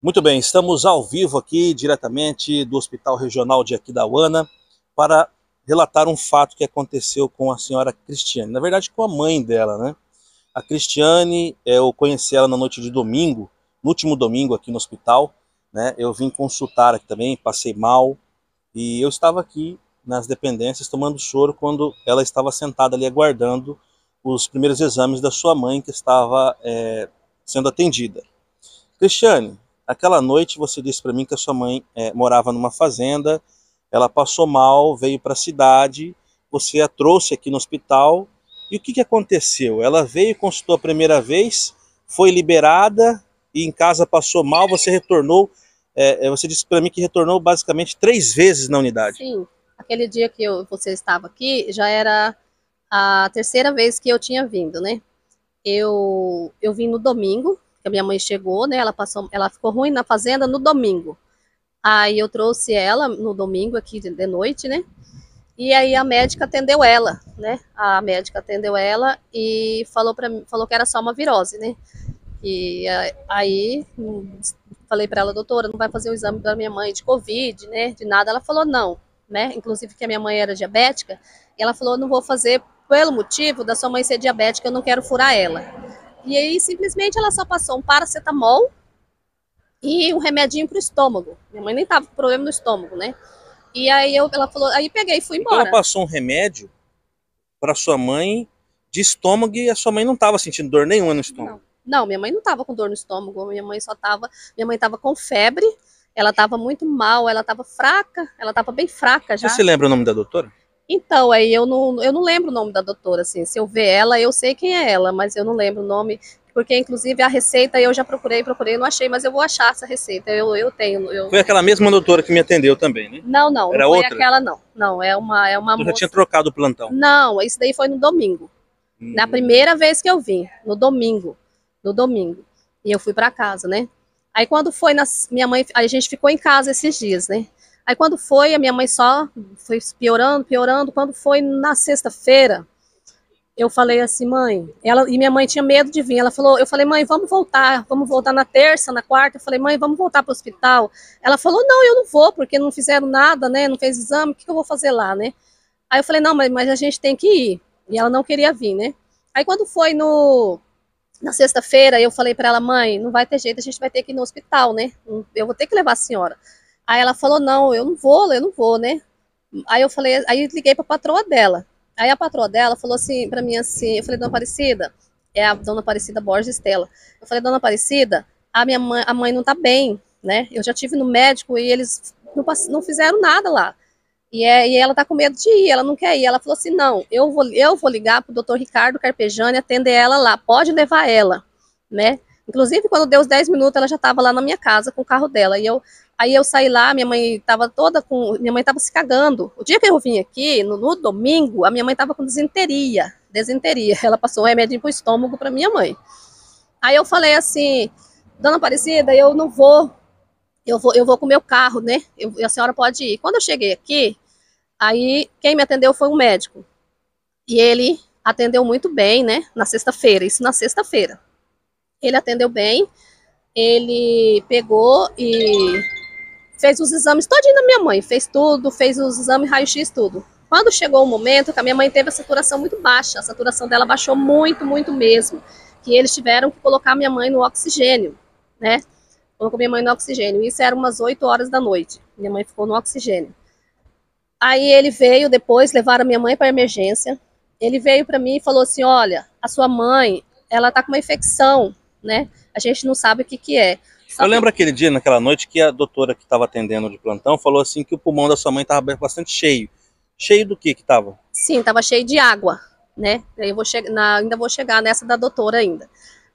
Muito bem, estamos ao vivo aqui, diretamente do Hospital Regional de Aquidauana, para relatar um fato que aconteceu com a senhora Cristiane. Na verdade, com a mãe dela, né? A Cristiane, eu conheci ela na noite de domingo, no último domingo aqui no hospital, né? Eu vim consultar aqui também, passei mal, e eu estava aqui nas dependências tomando soro quando ela estava sentada ali aguardando os primeiros exames da sua mãe que estava sendo atendida. Cristiane, aquela noite você disse para mim que a sua mãe morava numa fazenda, ela passou mal, veio para a cidade, você a trouxe aqui no hospital, e o que aconteceu? Ela veio e consultou a primeira vez, foi liberada, e em casa passou mal, você retornou, você disse para mim que retornou basicamente 3 vezes na unidade. Sim, aquele dia que você estava aqui, já era a terceira vez que eu tinha vindo, né? Eu vim no domingo, que a minha mãe chegou, né? Ela ficou ruim na fazenda no domingo. Aí eu trouxe ela no domingo aqui de noite, né? E aí a médica atendeu ela, né? A médica atendeu ela e falou que era só uma virose, né? E aí falei para ela, doutora, não vai fazer o exame da minha mãe de Covid, né? De nada. Ela falou não, né? Inclusive que a minha mãe era diabética. E ela falou, não vou fazer pelo motivo da sua mãe ser diabética, eu não quero furar ela. E aí simplesmente ela só passou um paracetamol e um remedinho pro estômago. Minha mãe nem tava com problema no estômago, né? E aí ela falou, aí peguei e fui Então ela embora. passou um remédio para sua mãe de estômago e a sua mãe não estava sentindo dor nenhuma no estômago. Não, minha mãe não estava com dor no estômago, minha mãe estava com febre, ela estava muito mal, ela estava fraca, ela estava bem fraca já. Você se lembra o nome da doutora? Então, aí eu não lembro o nome da doutora, assim, se eu ver ela, eu sei quem é ela, mas eu não lembro o nome, porque inclusive a receita eu já procurei, não achei, mas eu vou achar essa receita, eu tenho. Foi aquela mesma doutora que me atendeu também, né? Não Era foi outra? aquela não, é uma Eu já moça. tinha trocado o plantão. Não, isso daí foi no domingo. Na primeira vez que eu vim, no domingo. E eu fui para casa, né? Aí quando foi, minha mãe, a gente ficou em casa esses dias, né? Aí quando foi, a minha mãe só foi piorando. Quando foi na sexta-feira, eu falei assim, mãe, e minha mãe tinha medo de vir. Eu falei, mãe, vamos voltar na terça, na quarta. Eu falei, mãe, vamos voltar para o hospital. Ela falou, não, eu não vou, porque não fizeram nada, né? Não fez exame, o que eu vou fazer lá, né? Aí eu falei, não, mas a gente tem que ir. E ela não queria vir, né? Aí quando foi na sexta-feira, eu falei para ela, mãe, não vai ter jeito, a gente vai ter que ir no hospital, né? Eu vou ter que levar a senhora. Aí ela falou, não, eu não vou, né? Aí liguei para a patroa dela. Aí a patroa dela falou assim para mim assim, eu falei, dona Aparecida, é a dona Aparecida Borges Estela. Eu falei, dona Aparecida, a mãe não tá bem, né? Eu já tive no médico e eles não fizeram nada lá. E ela tá com medo de ir, ela não quer ir. Ela falou assim: não, eu vou ligar pro doutor Ricardo Carpegiani atender ela lá, pode levar ela, né? Inclusive, quando deu os 10 minutos, ela já estava lá na minha casa com o carro dela. Aí eu saí lá, minha mãe estava minha mãe estava se cagando. O dia que eu vim aqui, no domingo, a minha mãe estava com desinteria. Ela passou um remédio pro estômago para minha mãe. Aí eu falei assim: dona Aparecida, eu não vou. Eu vou com o meu carro, né? A senhora pode ir. Quando eu cheguei aqui, aí quem me atendeu foi um médico. E ele atendeu muito bem, né? Na sexta-feira, isso na sexta-feira. Ele atendeu bem, ele pegou e fez os exames todinho da minha mãe, fez tudo, fez os exames raio-x, tudo. Quando chegou o momento que a minha mãe teve a saturação muito baixa, a saturação dela baixou muito, muito mesmo, que eles tiveram que colocar a minha mãe no oxigênio, né? Colocou minha mãe no oxigênio, isso era umas 8 horas da noite, minha mãe ficou no oxigênio. Aí ele veio depois, levaram a minha mãe para emergência. Ele veio para mim e falou assim: olha, a sua mãe, ela tá com uma infecção, né? A gente não sabe o que é. Eu lembro aquele dia, naquela noite, que a doutora que estava atendendo de plantão falou assim que o pulmão da sua mãe estava bastante cheio. Cheio do que estava? Sim, estava cheio de água, né? Ainda vou chegar nessa da doutora ainda.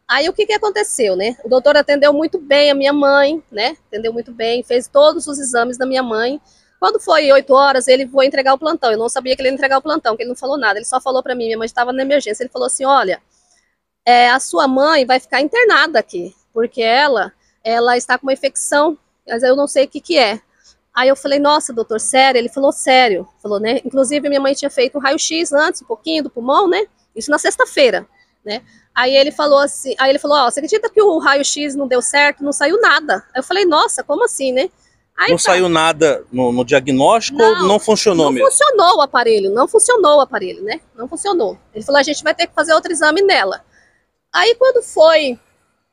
Aí o que aconteceu, né? O doutor atendeu muito bem a minha mãe, né? Atendeu muito bem, fez todos os exames da minha mãe. Quando foi 8 horas, ele foi entregar o plantão. Eu não sabia que ele ia entregar o plantão, que ele não falou nada. Ele só falou para mim, minha mãe estava na emergência. Ele falou assim: olha, a sua mãe vai ficar internada aqui, porque ela está com uma infecção, mas eu não sei o que é. Aí eu falei, nossa, doutor, sério? Ele falou, sério. Falou, né? Inclusive, minha mãe tinha feito um raio-x antes, um pouquinho do pulmão, né? Isso na sexta-feira, né? Aí ele falou assim, ó, você acredita que o raio-x não deu certo? Não saiu nada. Aí eu falei, nossa, como assim, né? Aí Não saiu nada no diagnóstico ou não funcionou não mesmo? funcionou o aparelho, não funcionou o aparelho, né? Não funcionou. Ele falou, a gente vai ter que fazer outro exame nela. Aí quando foi,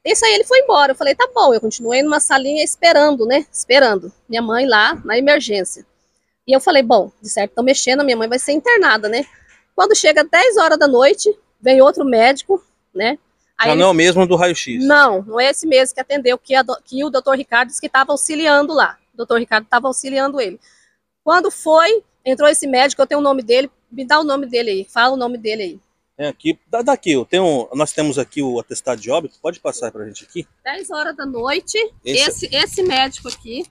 isso aí ele foi embora. Eu falei, tá bom, eu continuei numa salinha esperando, né? Esperando. Minha mãe lá na emergência. E eu falei, bom, de certo estão mexendo, minha mãe vai ser internada, né? Quando chega 10 horas da noite, vem outro médico, né? Aí Já não é o mesmo do raio-x? Não, não é esse mesmo que atendeu, que o doutor Ricardo disse que estava auxiliando lá. O doutor Ricardo estava auxiliando ele. Quando foi, entrou esse médico, eu tenho o nome dele, me dá o nome dele aí, fala o nome dele aí. É aqui, daqui, nós temos aqui o atestado de óbito, pode passar pra gente aqui? 10 horas da noite, esse médico aqui,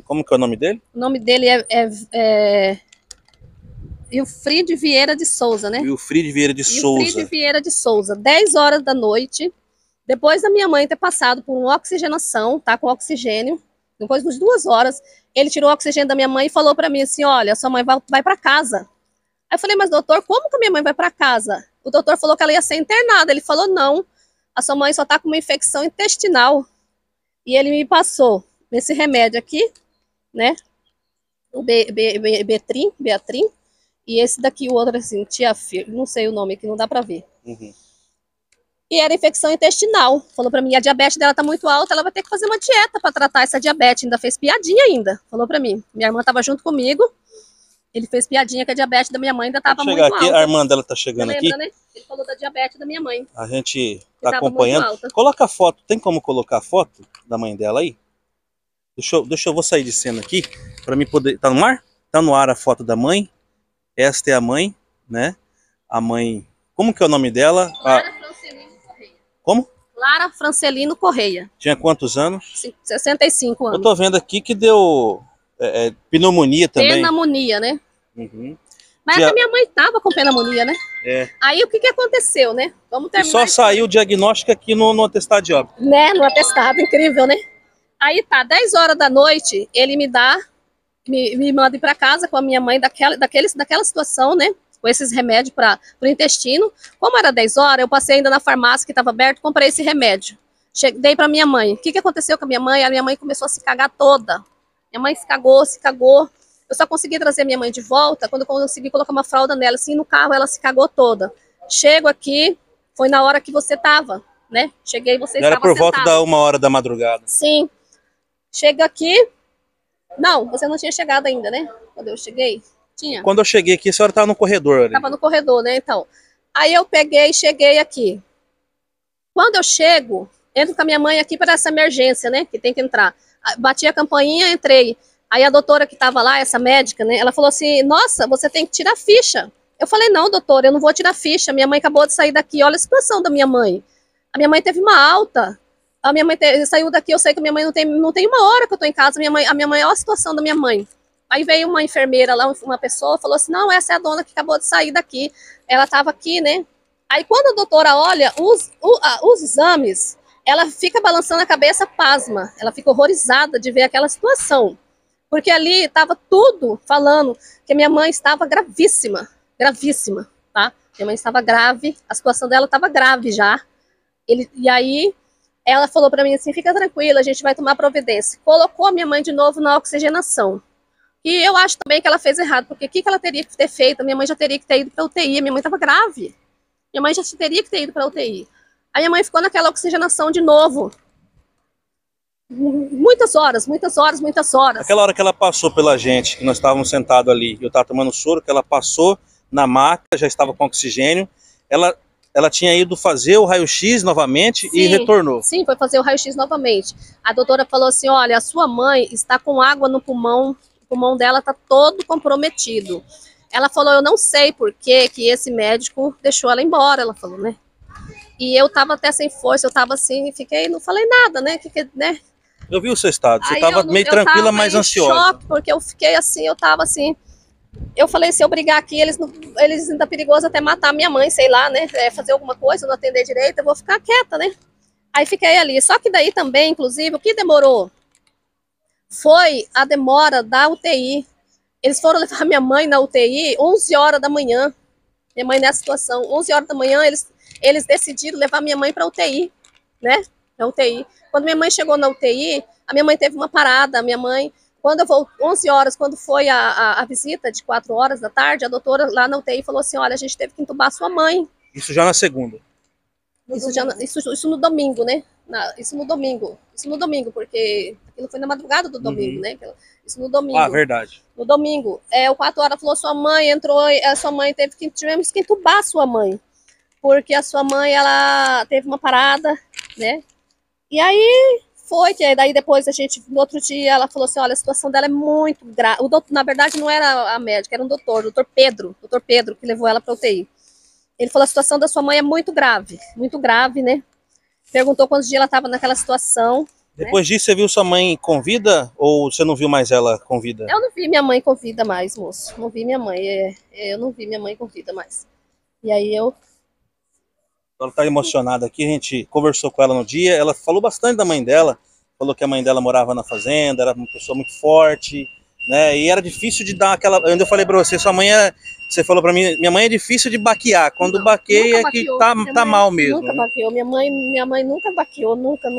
Como que é o nome dele? o nome dele é Wilfried Vieira de Souza, né? Wilfried Vieira de Souza. Wilfried Vieira de Souza, 10 horas da noite, depois da minha mãe ter passado por uma oxigenação, tá com oxigênio, depois de 2 horas, ele tirou o oxigênio da minha mãe e falou para mim assim, olha, sua mãe vai para casa. Aí eu falei, mas doutor, como que a minha mãe vai para casa? O doutor falou que ela ia ser internada, ele falou, não, a sua mãe só tá com uma infecção intestinal. E ele me passou esse remédio aqui, né, o Beatrim, e esse daqui, o outro assim, Tiafir, não sei o nome aqui, não dá para ver. Uhum. E era infecção intestinal. Falou para mim, a diabetes dela tá muito alta, ela vai ter que fazer uma dieta para tratar essa diabetes. Ainda fez piadinha ainda. Falou para mim. Minha irmã tava junto comigo. Ele fez piadinha que a diabetes da minha mãe ainda tava muito aqui, alta. a irmã dela tá chegando Você aqui. lembra, né? Ele falou da diabetes da minha mãe. A gente tá acompanhando. Coloca a foto. Tem como colocar a foto da mãe dela aí? Deixa eu vou sair de cena aqui para mim poder. Tá no ar? Tá no ar a foto da mãe. Esta é a mãe, né? A mãe. Como que é o nome dela? Lara Francelino Correia. Como? Lara Francelino Correia. Tinha quantos anos? 65 anos. Eu tô vendo aqui que deu pneumonia também. Pneumonia, né? Uhum. Mas a minha mãe tava com pneumonia, né? É. Aí o que aconteceu, né? Vamos terminar. E só saiu o diagnóstico aqui no atestado de óbito. Né? No atestado, incrível, né? Aí tá, 10 horas da noite, ele me manda ir para casa com a minha mãe daquela situação, né? Com esses remédios para o intestino. Como era 10 horas, eu passei ainda na farmácia que estava aberta, comprei esse remédio. Dei para minha mãe. O que aconteceu com a minha mãe? A minha mãe começou a se cagar toda. Minha mãe se cagou. Eu só consegui trazer minha mãe de volta quando eu consegui colocar uma fralda nela. Assim, no carro, ela se cagou toda. Chego aqui, foi na hora que você tava, né? Cheguei e você estava sentado. Era por volta da 1h da madrugada. Sim. Chego aqui. Não, você não tinha chegado ainda, né? Quando eu cheguei? Tinha. Quando eu cheguei aqui, a senhora estava no corredor. Estava no corredor, né? Então. Aí eu cheguei aqui. Quando eu chego, entro com a minha mãe aqui para essa emergência, né? Que tem que entrar. Bati a campainha, entrei. Aí a doutora que estava lá, essa médica, né? Ela falou assim, nossa, você tem que tirar ficha. Eu falei, não, doutora, eu não vou tirar ficha. Minha mãe acabou de sair daqui. Olha a situação da minha mãe. A minha mãe teve uma alta. A minha mãe saiu daqui, eu sei que a minha mãe não tem 1 hora que eu tô em casa. A minha mãe, olha a situação da minha mãe. Aí veio uma enfermeira lá, uma pessoa, falou assim, não, essa é a dona que acabou de sair daqui. Ela estava aqui, né? Aí quando a doutora olha os exames, ela fica balançando a cabeça, pasma. Ela fica horrorizada de ver aquela situação. Porque ali estava tudo falando que a minha mãe estava gravíssima, tá? Minha mãe estava grave, a situação dela estava grave já. E aí ela falou para mim assim, fica tranquila, a gente vai tomar providência. Colocou a minha mãe de novo na oxigenação. E eu acho também que ela fez errado, porque o que ela teria que ter feito? A minha mãe já teria que ter ido para UTI, a minha mãe estava grave. Minha mãe já teria que ter ido para UTI. A minha mãe ficou naquela oxigenação de novo. Muitas horas. Aquela hora que ela passou pela gente, que nós estávamos sentados ali, eu estava tomando soro, que ela passou na maca, já estava com oxigênio, ela tinha ido fazer o raio-x novamente. Sim, e retornou. Sim, foi fazer o raio-x novamente. A doutora falou assim, olha, a sua mãe está com água no pulmão, o pulmão dela está todo comprometido. Ela falou, eu não sei por que esse médico deixou ela embora, ela falou, né? E eu tava até sem força, eu tava assim, não falei nada, né? Eu vi o seu estado, você estava meio tranquila, mas ansiosa. Choque, porque eu fiquei assim, eu tava assim. Eu falei, se eu brigar aqui, eles ainda é perigoso até matar minha mãe, sei lá, né? Fazer alguma coisa, não atender direito, eu vou ficar quieta, né? Aí fiquei ali. Só que daí também, inclusive, o que demorou foi a demora da UTI. Eles foram levar minha mãe na UTI 11 horas da manhã. Minha mãe nessa situação, 11 horas da manhã, eles eles decidiram levar minha mãe para UTI, né? Pra UTI. Quando minha mãe chegou na UTI, a minha mãe teve uma parada. A minha mãe, quando eu vou 11 horas, quando foi a visita de 4 horas da tarde, a doutora lá na UTI falou assim: olha, a gente teve que entubar sua mãe. Isso já na segunda? Isso no domingo, né? Isso no domingo, porque aquilo foi na madrugada do domingo, né? Isso no domingo. Ah, verdade. No domingo. O 4 horas falou: sua mãe entrou, a sua mãe tivemos que entubar a sua mãe, porque a sua mãe, ela teve uma parada, né? E aí foi, que daí depois no outro dia, ela falou assim: olha, a situação dela é muito grave. Na verdade, não era a médica, era um doutor Pedro, que levou ela para UTI. Ele falou: a situação da sua mãe é muito grave, né? Perguntou quantos dias ela estava naquela situação. Depois disso, você viu sua mãe com vida ou você não viu mais ela com vida? Eu não vi minha mãe com vida mais, moço. Não vi minha mãe. Eu não vi minha mãe com vida mais. E aí eu... Ela está emocionada aqui, a gente conversou com ela no dia, ela falou bastante da mãe dela, falou que a mãe dela morava na fazenda, era uma pessoa muito forte, né? E era difícil de dar aquela... Eu falei para você, sua mãe é... Você falou para mim, minha mãe é difícil de baquear. Quando não, baqueia é que tá mal mesmo. Nunca baqueou. Minha mãe nunca baqueou, nunca.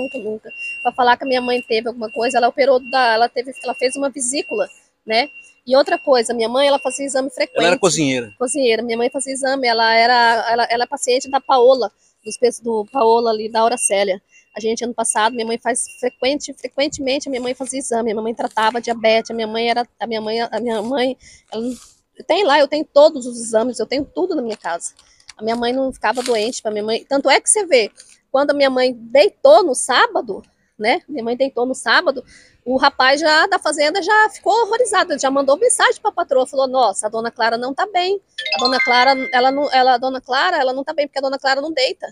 Para falar que a minha mãe teve alguma coisa, ela operou, ela fez uma vesícula, né? E outra coisa, minha mãe, ela fazia exame frequente. Ela era cozinheira. Cozinheira. Minha mãe fazia exame, ela é paciente da Paola, do Paola ali, da Auracélia. A gente, ano passado, minha mãe faz frequentemente, a minha mãe fazia exame, a minha mãe tratava diabetes, a minha mãe, ela eu tenho todos os exames, eu tenho tudo na minha casa. A minha mãe não ficava doente, para minha mãe, tanto é que você vê, quando a minha mãe deitou no sábado, né? Minha mãe deitou no sábado, o rapaz já da fazenda já ficou horrorizado, já mandou mensagem para a patroa, falou: nossa, a dona Clara não tá bem. A dona Clara, ela não tá bem porque a dona Clara não deita.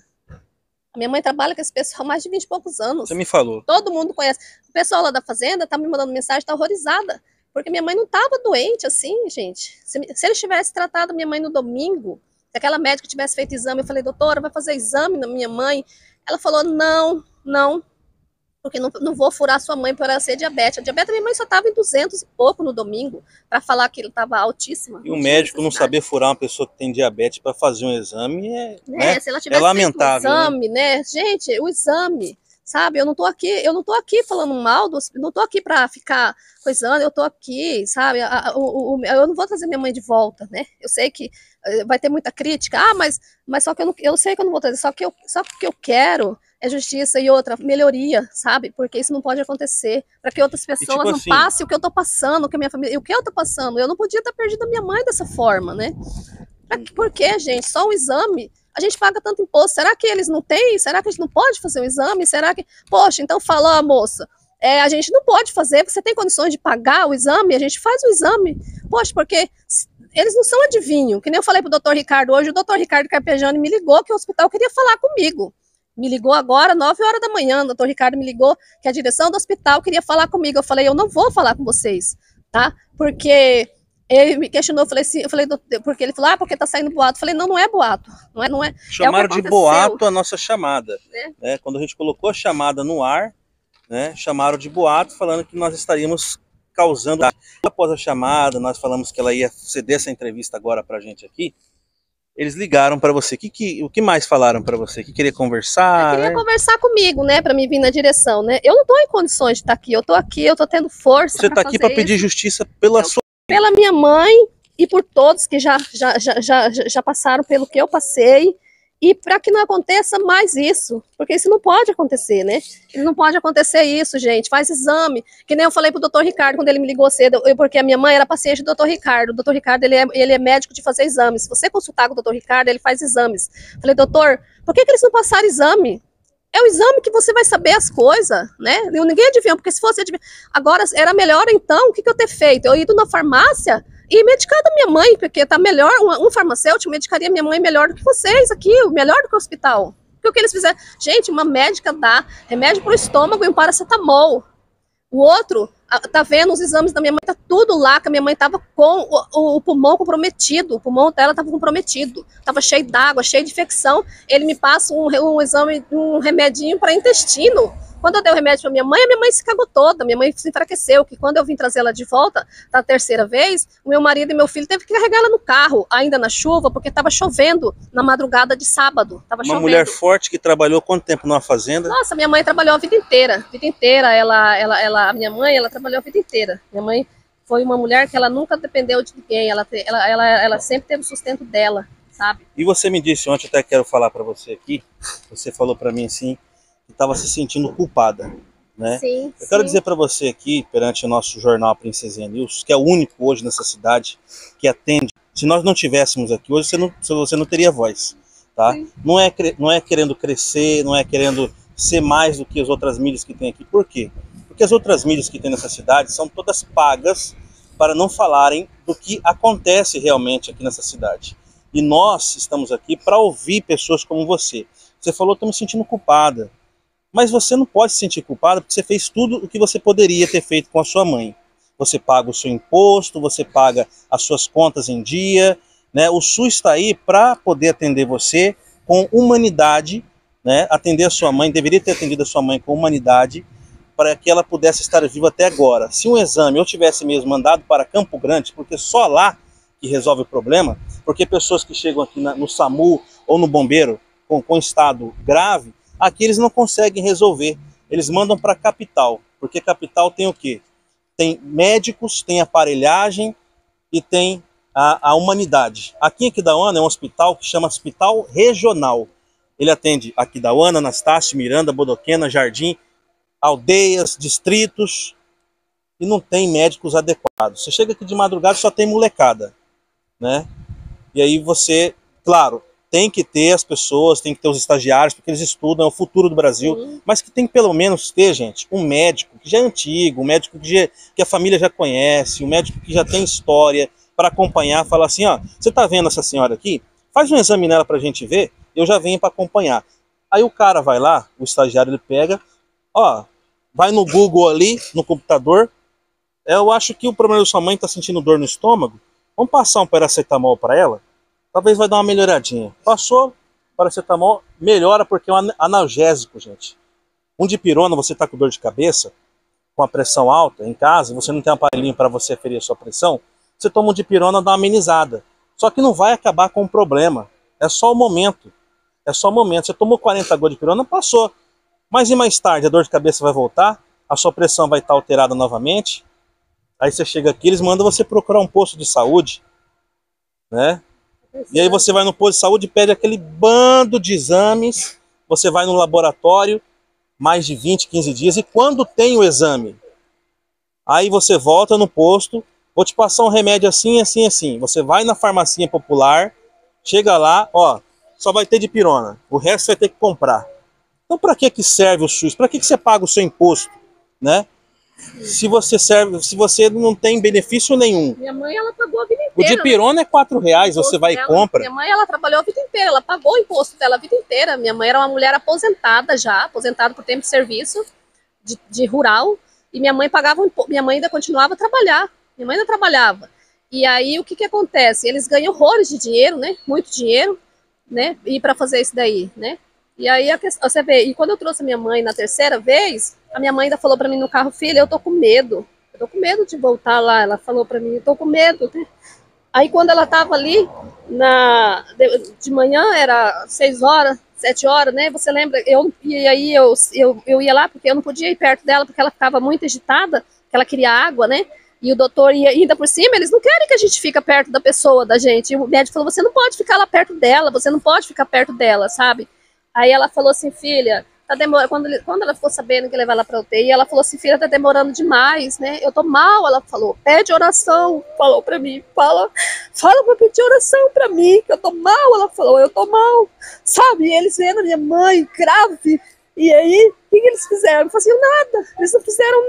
A minha mãe trabalha com esse pessoal há mais de 20 e poucos anos. Você me falou. Todo mundo conhece. O pessoal lá da fazenda tá me mandando mensagem, tá horrorizada. Porque minha mãe não tava doente assim, gente. Se eles tivessem tratado minha mãe no domingo, se aquela médica tivesse feito exame, eu falei: doutora, vai fazer exame na minha mãe? Ela falou: não, porque não vou furar sua mãe por ela ser diabetes. A diabetes da minha mãe só estava em 200 e pouco no domingo, para falar que ele estava altíssima. E o médico não saber furar uma pessoa que tem diabetes para fazer um exame né? Se ela tivesse lamentável. Feito um exame, né? Gente, o exame, sabe? Eu não tô aqui falando mal, não tô aqui para ficar coisando, eu tô aqui, sabe? Eu não vou trazer minha mãe de volta, né? Eu sei que vai ter muita crítica, mas só que eu sei que eu não vou trazer, só que eu quero é justiça e outra, melhoria, sabe? Porque isso não pode acontecer, para que outras pessoas não passem o que eu tô passando, que a minha família, o que eu tô passando. Eu não podia ter perdido a minha mãe dessa forma, né? Por que, gente? Só um exame? A gente paga tanto imposto, será que eles não têm? Será que a gente não pode fazer um exame? Será que... Poxa, então fala, moça, a gente não pode fazer, você tem condições de pagar o exame? A gente faz o exame. Poxa, porque eles não são adivinho, que nem eu falei pro doutor Ricardo hoje, o doutor Ricardo Carpegiani me ligou que o hospital queria falar comigo. Me ligou agora, 9 horas da manhã, o doutor Ricardo me ligou que a direção do hospital queria falar comigo. Eu falei: eu não vou falar com vocês, tá? Porque ele me questionou, eu falei, porque ele falou: porque tá saindo boato. Eu falei: não é boato, não é. Chamaram de boato a nossa chamada, né? Quando a gente colocou a chamada no ar, né? Chamaram de boato, falando que nós estaríamos causando. Após a chamada, nós falamos que ela ia ceder essa entrevista agora pra gente aqui. Eles ligaram para você. O que mais falaram para você? Que queria conversar? Queria conversar comigo, né? Para me vir na direção, né? Eu não tô em condições de estar aqui. Eu tô tendo força. Você tá aqui para pedir justiça pela minha mãe e por todos que já passaram pelo que eu passei. E para que não aconteça mais isso, porque isso não pode acontecer, né? Não pode acontecer isso, gente. Faz exame. Que nem eu falei pro doutor Ricardo quando ele me ligou cedo, porque a minha mãe era paciente do doutor Ricardo. O doutor Ricardo, ele é médico de fazer exames. Se você consultar com o doutor Ricardo, ele faz exames. Falei: doutor, por que eles não passaram exame? É o exame que você vai saber as coisas, né? Ninguém adivinha, porque se fosse adivinhar... Agora, era melhor então, o que eu ter feito? Eu ido na farmácia e medicado a minha mãe, porque tá melhor, um farmacêutico medicaria minha mãe melhor do que vocês aqui, melhor do que o hospital. Porque o que eles fizeram? Gente, uma médica dá remédio pro estômago e um paracetamol. O outro, Tá vendo os exames da minha mãe, tá tudo lá, que a minha mãe tava com o pulmão comprometido, o pulmão dela tava comprometido, tava cheio d'água, cheio de infecção. Ele me passa um exame, um remedinho para intestino. Quando eu dei o remédio para minha mãe se cagou toda, minha mãe se enfraqueceu, que quando eu vim trazer ela de volta, da terceira vez, o meu marido e meu filho teve que carregar ela no carro, ainda na chuva, porque estava chovendo na madrugada de sábado. Tava Uma chovendo. mulher forte que trabalhou quanto tempo numa fazenda? Nossa, minha mãe trabalhou a vida inteira, a minha mãe, ela trabalhou a vida inteira. Minha mãe foi uma mulher que ela nunca dependeu de ninguém, ela sempre teve o sustento dela, sabe? E você me disse ontem, até quero falar para você aqui, você falou para mim assim, que estava se sentindo culpada, né? Sim, eu quero dizer para você aqui, perante o nosso jornal Princesinha News, que é o único hoje nessa cidade que atende. Se nós não tivéssemos aqui hoje, você não teria voz, tá? Não é querendo crescer, não é querendo ser mais do que as outras mídias que tem aqui. Por quê? Porque as outras mídias que tem nessa cidade são todas pagas para não falarem do que acontece realmente aqui nessa cidade. E nós estamos aqui para ouvir pessoas como você. Você falou, estou me sentindo culpada. Mas você não pode se sentir culpada porque você fez tudo o que você poderia ter feito com a sua mãe. Você paga o seu imposto, você paga as suas contas em dia, né? O SUS está aí para poder atender você com humanidade, né? Atender a sua mãe, deveria ter atendido a sua mãe com humanidade para que ela pudesse estar viva até agora. Se um exame eu tivesse mesmo mandado para Campo Grande, porque só lá que resolve o problema, porque pessoas que chegam aqui no SAMU ou no bombeiro com estado grave, aqui eles não conseguem resolver, eles mandam para a capital, porque capital tem o quê? Tem médicos, tem aparelhagem e tem a humanidade. Aqui em Aquidauana é um hospital que chama Hospital Regional. Ele atende Aquidauana, Anastácio, Miranda, Bodoquena, Jardim, aldeias, distritos, e não tem médicos adequados. Você chega aqui de madrugada só tem molecada, né? E aí você, claro, tem que ter as pessoas, tem que ter os estagiários, porque eles estudam, é o futuro do Brasil, mas que tem que pelo menos ter, gente, um médico que já é antigo, um médico que a família já conhece, um médico que já tem história para acompanhar, falar assim, ó, você tá vendo essa senhora aqui? Faz um exame nela pra gente ver, eu já venho para acompanhar. Aí o cara vai lá, o estagiário ele pega, ó, vai no Google ali, no computador, eu acho que o problema da sua mãe tá sentindo dor no estômago, vamos passar um paracetamol para ela? Talvez vai dar uma melhoradinha. Passou, paracetamol, melhora porque é um analgésico, gente. Um dipirona, você está com dor de cabeça, com a pressão alta em casa, você não tem um aparelhinho para você aferir a sua pressão, você toma um dipirona, dá uma amenizada. Só que não vai acabar com o problema. É só o momento. É só o momento. Você tomou 40 gotas de dipirona, passou. Mas e mais tarde, a dor de cabeça vai voltar, a sua pressão vai estar alterada novamente. Aí você chega aqui, eles mandam você procurar um posto de saúde, né? E aí você vai no posto de saúde e pede aquele bando de exames, você vai no laboratório, mais de 20, 15 dias, e quando tem o exame, aí você volta no posto, vou te passar um remédio assim, assim, assim. Você vai na farmacinha popular, chega lá, ó, só vai ter dipirona, o resto você vai ter que comprar. Então para que serve o SUS? Para que você paga o seu imposto, né? Se você não tem benefício nenhum. Minha mãe, ela pagou a vida inteira. O dipirona é R$4, você vai e compra. Minha mãe, ela trabalhou a vida inteira, ela pagou o imposto dela a vida inteira. Minha mãe era uma mulher aposentada já, aposentada por tempo de serviço, de rural, e minha mãe pagava o imposto, minha mãe ainda continuava a trabalhar, minha mãe ainda trabalhava. E aí, o que acontece? Eles ganham horrores de dinheiro, né, muito dinheiro, né, e para fazer isso daí, né. E aí, você vê, e quando eu trouxe a minha mãe na terceira vez, a minha mãe ainda falou para mim no carro, filha, eu tô com medo de voltar lá. Ela falou para mim, eu tô com medo, né? Aí quando ela tava ali, de manhã, era 6 horas, 7 horas, né? Você lembra? E aí eu ia lá, porque eu não podia ir perto dela, porque ela ficava muito agitada, que ela queria água, né? E o doutor ia ainda por cima, eles não querem que a gente fique perto da pessoa, da gente. E o médico falou, você não pode ficar lá perto dela, você não pode ficar perto dela, sabe? Aí ela falou assim, filha, tá demorando. Quando ela ficou sabendo que ia levar ela pra UTI, ela falou assim, filha, tá demorando demais, né? Eu tô mal, ela falou, pede oração, falou pra mim, fala pra pedir oração pra mim, que eu tô mal, ela falou, eu tô mal, sabe? E eles vendo a minha mãe grave, e aí, o que eles fizeram? Não faziam nada, eles não fizeram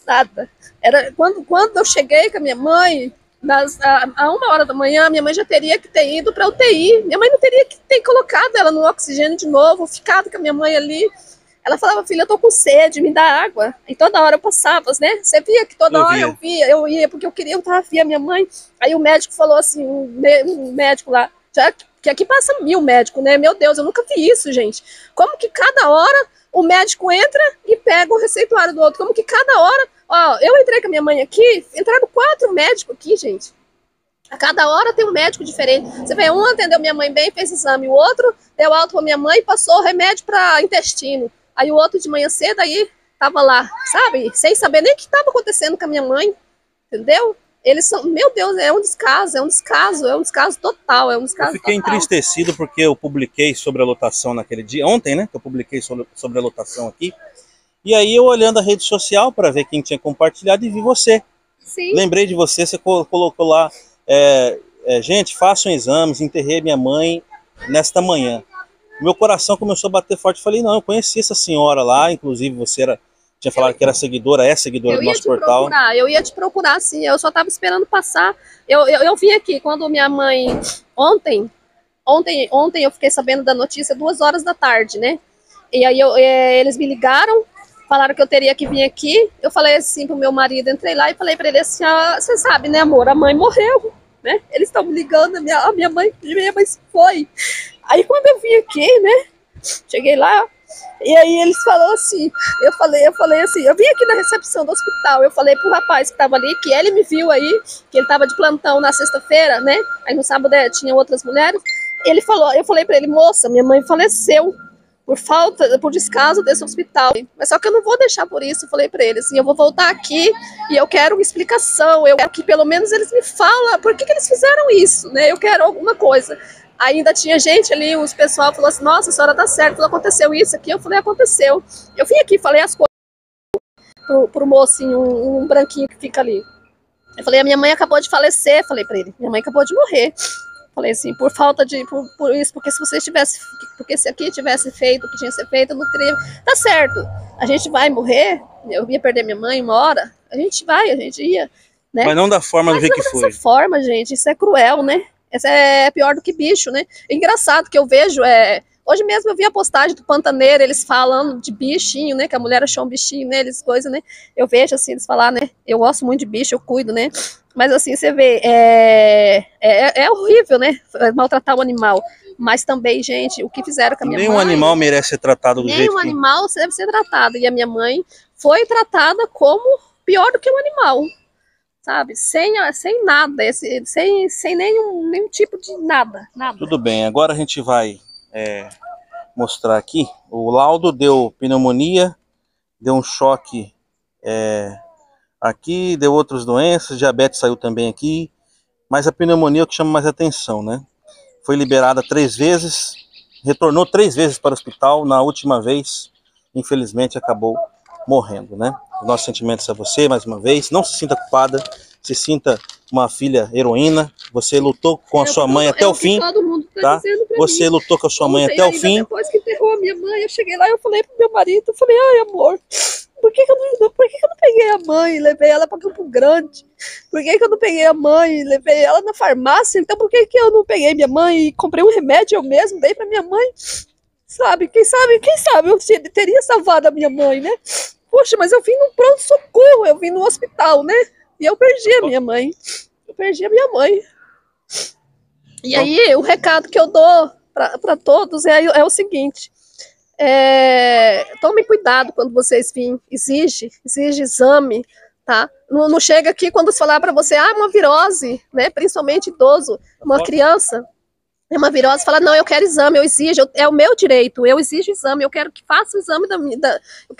nada. Era, quando eu cheguei com a minha mãe, a 1 hora da manhã, minha mãe já teria que ter ido para UTI. Minha mãe não teria que ter colocado ela no oxigênio de novo, ficado com a minha mãe ali. Ela falava, filha, eu tô com sede, me dá água. E toda hora eu passava, né? Você via que toda hora eu ia, porque eu queria, eu tava via minha mãe. Aí o médico falou assim, um médico lá, já que aqui passa 1000 médicos, né? Meu Deus, eu nunca vi isso, gente. Como que cada hora o médico entra e pega o receituário do outro? Como que cada hora... Ó, eu entrei com a minha mãe aqui, entraram 4 médicos aqui, gente. A cada hora tem um médico diferente. Você vê, um atendeu minha mãe bem, fez exame, o outro deu alta pra minha mãe e passou remédio para intestino. Aí o outro de manhã cedo aí tava lá, sabe? Sem saber nem o que estava acontecendo com a minha mãe, entendeu? Eles são, meu Deus, é um descaso total, é um descaso. Eu fiquei entristecido porque eu publiquei sobre a lotação naquele dia, ontem, né? Que eu publiquei sobre a lotação aqui. E aí eu olhando a rede social para ver quem tinha compartilhado e vi você. Sim. Lembrei de você, você colocou lá, gente, façam exames, enterrei minha mãe nesta manhã. Meu coração começou a bater forte, falei, não, eu conheci essa senhora lá, inclusive você tinha falado que era seguidora, é seguidora do nosso portal. Eu ia te procurar, sim, eu só estava esperando passar. Eu vim aqui, quando minha mãe, ontem eu fiquei sabendo da notícia 2 horas da tarde, né? E aí eles me ligaram, falaram que eu teria que vir aqui. Eu falei assim pro meu marido, entrei lá e falei para ele assim, você sabe, né, amor, a mãe morreu, né? Eles estão me ligando, a minha mãe foi. Aí quando eu vim aqui, né, cheguei lá, e aí eles falaram assim, eu falei assim, eu vim aqui na recepção do hospital, eu falei pro rapaz que tava ali, que ele me viu aí, que ele tava de plantão na sexta-feira, né, aí no sábado tinha outras mulheres, ele falou, eu falei pra ele, moça, minha mãe faleceu por descaso desse hospital, mas só que eu não vou deixar por isso, eu falei pra ele assim, eu vou voltar aqui e eu quero uma explicação, eu quero que pelo menos eles me falem por que eles fizeram isso, né, eu quero alguma coisa. Ainda tinha gente ali, os pessoal falou assim, nossa, a senhora tá certa, falou, aconteceu isso aqui, eu falei, aconteceu. Eu vim aqui, falei as coisas pro mocinho, um branquinho que fica ali. Eu falei, a minha mãe acabou de falecer, falei pra ele, minha mãe acabou de morrer. Falei assim, por falta de, por isso, porque se você tivesse, porque se aqui tivesse feito o que tinha que ser feito, eu não teria, tá certo, a gente vai morrer, eu ia perder minha mãe uma hora, a gente ia, né? Mas não da forma do jeito que foi. Mas dessa forma, gente, isso é cruel, né? Essa é pior do que bicho, né? É engraçado que eu vejo, hoje mesmo eu vi a postagem do Pantaneiro, eles falando de bichinho, né? Que a mulher achou um bichinho neles, coisa, né? Eu vejo assim, eles falar, né? Eu gosto muito de bicho, eu cuido, né? Mas assim, você vê, é horrível, né? Maltratar o animal. Mas também, gente, o que fizeram com a minha mãe... Nenhum animal merece ser tratado do jeito que... Nenhum animal deve ser tratado. E a minha mãe foi tratada como pior do que um animal. Sabe, sem nada, sem nenhum tipo de nada. Tudo bem, agora a gente vai mostrar aqui. O laudo deu pneumonia, deu um choque aqui, deu outras doenças, diabetes saiu também aqui, mas a pneumonia é o que chama mais atenção, né? Foi liberada 3 vezes, retornou 3 vezes para o hospital, na última vez, infelizmente, acabou morrendo, né? Os nossos sentimentos a você, mais uma vez, não se sinta culpada, se sinta uma filha heroína, você lutou com a sua mãe até o fim, tá? Você lutou com a sua mãe até o fim. Depois que enterrou a minha mãe, eu cheguei lá e eu falei pro meu marido, eu falei, ai amor, por que eu não peguei a mãe e levei ela para Campo Grande? Por que eu não peguei a mãe e levei ela na farmácia? Então por que eu não peguei minha mãe e comprei um remédio eu mesmo, dei pra minha mãe? Sabe, quem sabe eu teria salvado a minha mãe, né? Poxa, mas eu vim num pronto-socorro, eu vim no hospital, né? E eu perdi a minha mãe. E aí, o recado que eu dou para todos é o seguinte. Tomem cuidado quando vocês virem. Exige exame, tá? Não chega aqui quando se falar para você, uma virose, né? Principalmente idoso, uma criança. É uma virose, fala, não, eu quero exame, eu exijo, é o meu direito, eu exijo exame, eu quero que faça o exame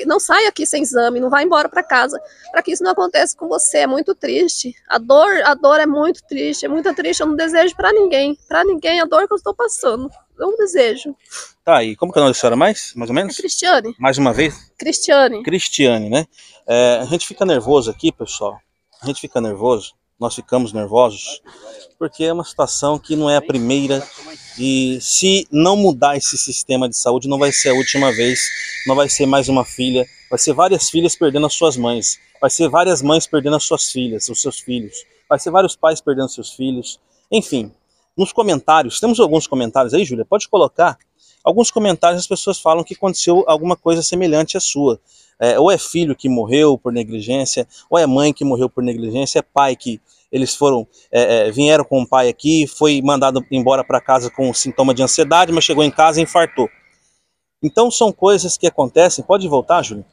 não saia aqui sem exame, não vá embora para casa, para que isso não aconteça com você, é muito triste, a dor é muito triste, eu não desejo para ninguém a dor que eu estou passando, não desejo. Tá, e como que é o nome da senhora mais ou menos? Cristiane. Mais uma vez? Cristiane, né? A gente fica nervoso aqui, pessoal, nós ficamos nervosos, porque é uma situação que não é a primeira e se não mudar esse sistema de saúde não vai ser a última vez, não vai ser mais uma filha, vai ser várias filhas perdendo as suas mães, vai ser várias mães perdendo as suas filhas, os seus filhos, vai ser vários pais perdendo seus filhos, enfim, nos comentários, temos alguns comentários aí, Júlia, pode colocar, alguns comentários as pessoas falam que aconteceu alguma coisa semelhante à sua. Ou é filho que morreu por negligência, ou é mãe que morreu por negligência, é pai que eles vieram com o pai aqui, foi mandado embora para casa com sintoma de ansiedade, mas chegou em casa e infartou. Então são coisas que acontecem. Pode voltar, Júlio?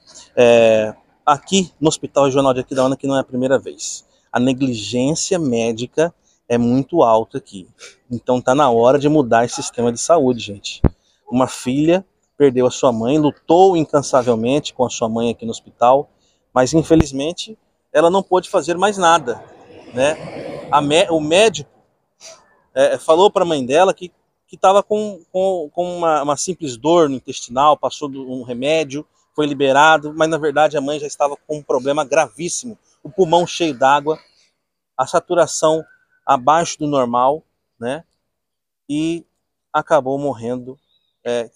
Aqui no Hospital Regional de Aquidauana, que não é a primeira vez. A negligência médica é muito alta aqui. Então tá na hora de mudar esse sistema de saúde, gente. Uma filha perdeu a sua mãe, lutou incansavelmente com a sua mãe aqui no hospital, mas infelizmente ela não pôde fazer mais nada, né? O médico falou para a mãe dela que estava com uma simples dor no intestinal, passou um remédio, foi liberado, mas na verdade a mãe já estava com um problema gravíssimo, o pulmão cheio d'água, a saturação abaixo do normal, né? E acabou morrendo,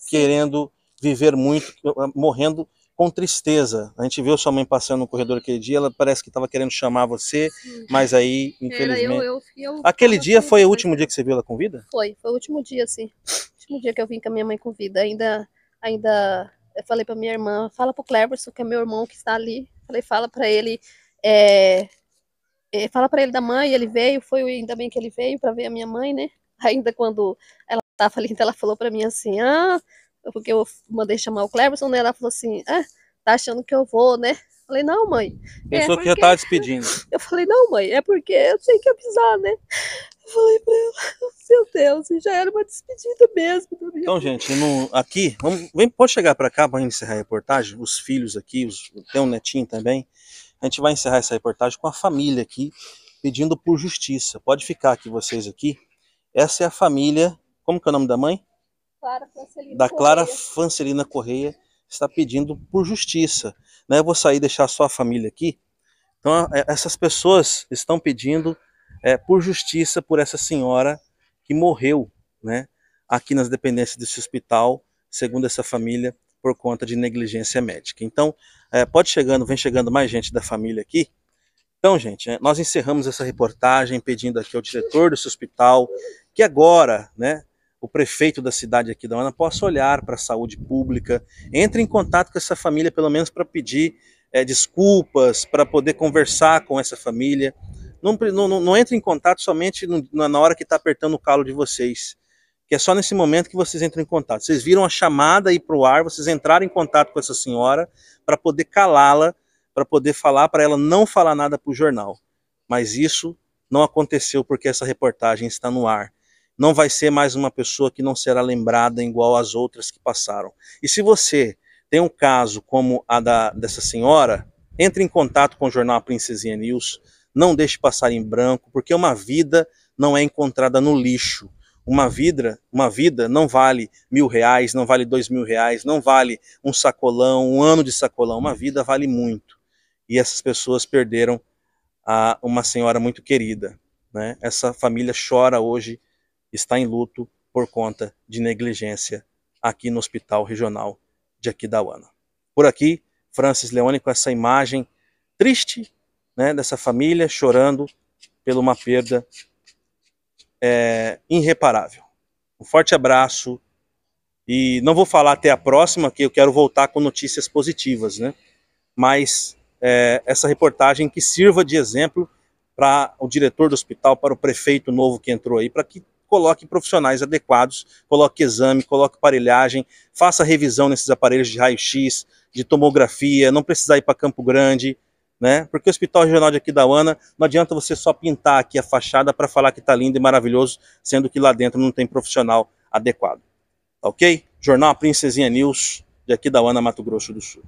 querendo viver muito, morrendo com tristeza. A gente viu sua mãe passando no corredor aquele dia, ela parece que estava querendo chamar você, mas aí, infelizmente... Aquele dia foi o último dia que você viu ela com vida? Foi o último dia, sim. O último dia que eu vim com a minha mãe com vida. Ainda eu falei pra minha irmã, fala pro Cleberson, que é meu irmão que está ali. Falei, fala pra ele... fala pra ele da mãe, ele veio, foi ainda bem que ele veio pra ver a minha mãe, né? Ainda quando ela tava ali, ela falou pra mim assim, porque eu mandei chamar o Cleberson, né? Ela falou assim, tá achando que eu vou, né? Falei, não, mãe. Pensou que já tava despedindo. Eu falei, não, mãe, é porque eu tenho que avisar, né? Eu falei pra ela, meu Deus, já era uma despedida mesmo. Então, gente, aqui, pode chegar pra cá pra encerrar a reportagem, os filhos aqui, tem um netinho também. A gente vai encerrar essa reportagem com a família aqui, pedindo por justiça. Pode ficar aqui, vocês aqui. Essa é a família, como que é o nome da mãe? Clara Francelina Correia, está pedindo por justiça. Né? Eu vou sair e deixar só a família aqui. Então, essas pessoas estão pedindo por justiça por essa senhora que morreu, né? Aqui nas dependências desse hospital, segundo essa família, por conta de negligência médica. Então, vem chegando mais gente da família aqui. Então, gente, nós encerramos essa reportagem pedindo aqui ao diretor desse hospital que agora, né, o prefeito da cidade aqui da Aquidauana possa olhar para a saúde pública, entre em contato com essa família, pelo menos para pedir desculpas, para poder conversar com essa família. Não entre em contato somente na hora que está apertando o calo de vocês, que é só nesse momento que vocês entram em contato. Vocês viram a chamada aí para o ar, vocês entraram em contato com essa senhora para poder calá-la, para poder falar para ela não falar nada para o jornal. Mas isso não aconteceu porque essa reportagem está no ar. Não vai ser mais uma pessoa que não será lembrada igual as outras que passaram. E se você tem um caso como dessa senhora, entre em contato com o jornal A Princesinha News, não deixe passar em branco, porque uma vida não é encontrada no lixo. Uma vida não vale R$1.000, não vale R$2.000, não vale um sacolão, um ano de sacolão. Uma vida vale muito. E essas pessoas perderam uma senhora muito querida, né? Essa família chora hoje, está em luto por conta de negligência aqui no Hospital Regional de Aquidauana. Por aqui, Francis Leone com essa imagem triste, né, dessa família chorando por uma perda irreparável. Um forte abraço e não vou falar até a próxima, que eu quero voltar com notícias positivas, né? Mas essa reportagem que sirva de exemplo para o diretor do hospital, para o prefeito novo que entrou aí, para que coloque profissionais adequados, coloque exame, coloque aparelhagem, faça revisão nesses aparelhos de raio-x, de tomografia, não precisar ir para Campo Grande, né? Porque o Hospital Regional de Aquidauana, não adianta você só pintar aqui a fachada para falar que está lindo e maravilhoso, sendo que lá dentro não tem profissional adequado. Ok? Jornal A Princesinha News de Aquidauana, Mato Grosso do Sul.